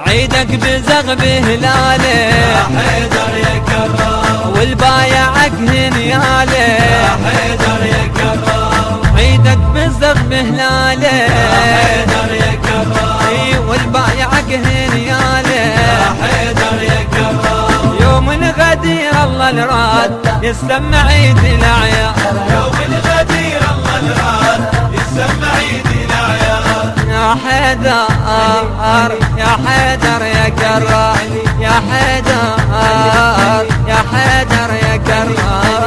عيدك بزغ بهلاله يا حيدر يا كرام، والبايعك هنياله يا حيدر يا كرام، عيدك بزغ بهلاله يا حيدر يا كرام، والبايعك هنياله يا حيدر يا كرام، يوم الغدير الله الراد يسمع عيد الاعياد، يوم الغدير الله الراد يسمع عيد الاعياد، يا حيدر يا حيدر يا كرار، يا حيدر يا حيدر يا كرار.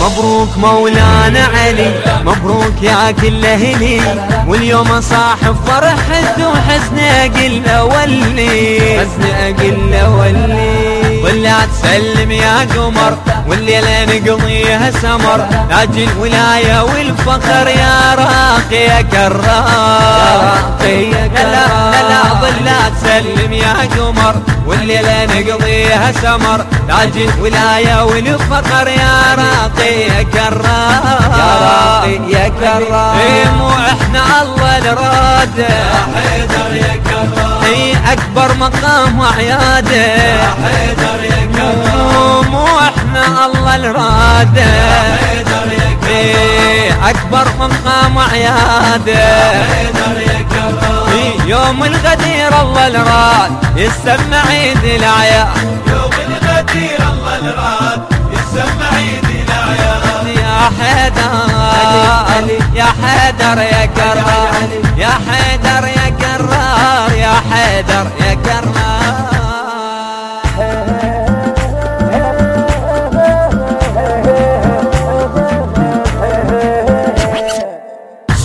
مبروك مولانا علي، مبروك يا كل اهلي، واليوم صاحب فرحته وحزنه قل اولي، حزنه قل اولي. ولا تسلم يا قمر والليلة نقضيها سمر، تاج الولاية والفخر يا راقي يا كرار، لا ظل تسلم يا قمر والليلة نقضيها سمر، تاج الولاية والفخر يا راقي يا كرار، يا راقي يا كرار. مو احنا الله الراده يا حيدر يا كرام، اكبر مقام وعياده، يا حيدر يا كرام، مو احنا الله الراده، يا حيدر يا كرام، اكبر مقام وعياده، يا حيدر يا كرام، يوم الغدير الله الراد يسمع عيد الاعياد، يوم الغدير الله الراد يسمع عيد الاعياد، يا حيدر يا حيدر يا كرار، يا حيدر يا كرار، يا حيدر يا كرار.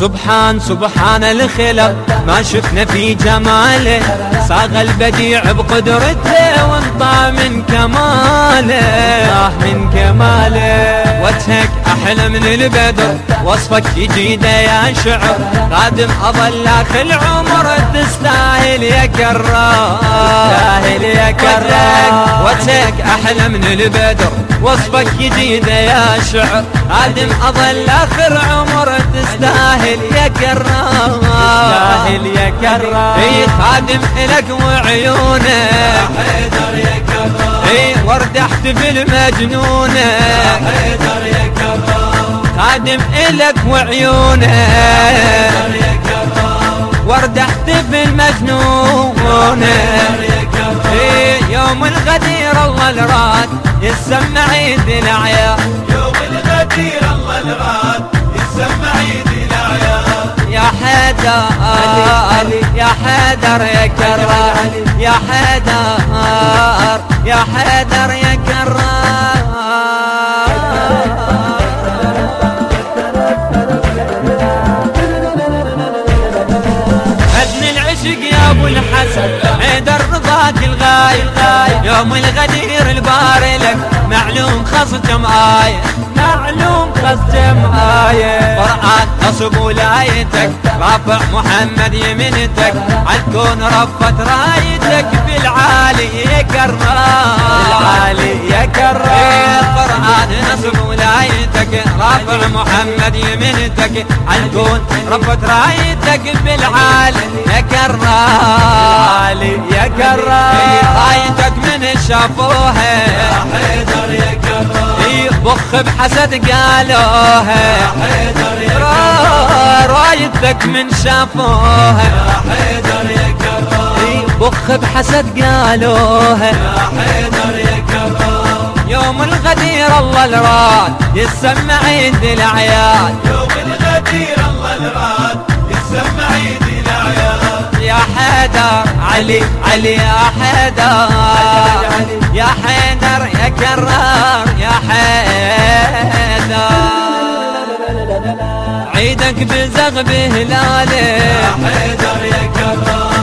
سبحان سبحان الخلق ما شفنا في جماله، صاغ البديع بقدرته وانطى من كماله، من كماله. وجهك احلى من البدر وصفك يجيد يا شعر، قادم اظل اخر العمر تستاهل يا كرار، تستاهل يا كرار. وجهك احلى من البدر وصفك يجيد يا شعر، قادم اظل اخر عمر تستاهل يا كرار، تستاهل يا كرار. خادم الك وعيونه يا حيدر يا كرام، وردحت بالمجنونه، يا حيدر يا كرام، خادم الك وعيونه، يا كرام، وردحت بالمجنونه. يا كرام، يوم الغدير الله الراد يسمع عيد الاعياد، يوم الغدير الله الراد يسمع عيد الاعياد، يا حيدر يا حيدر يا كرار، يا حيدر يا حيدر يا كرار. حزن العشق يا ابو الحسن حيدر رضاك الغايب، يوم الغدير الباري لك معلوم خص جمعايه، معلوم خص جمعايه. قرآن نصب ولايتك رافع محمد يمنتك، عالكون رفت رايتك بالعالي يا كرار، بالعالي يا كرار. قرآن نصب ولايتك رافع محمد يمنتك، عالكون رفت رايتك بالعالي يا كرار، يا كرار. رايتك من شافوها يا حيدر يا كرام، بخ بحسد قالوها، يا حيدر يا كرام، رايتك من شافوها، يا حيدر يا كرام، بخ بحسد قالوها، يا حيدر يا كرام، يوم الغدير الله الراد يسمع عيد الاعياد، يوم الغدير الله الراد يسمع عيد الاعياد، يا حيدر علي علي يا حيدر، يا حيدر يا كرار، يا حيدر. عيدك بزغ بهلاله يا حيدر يا كرام.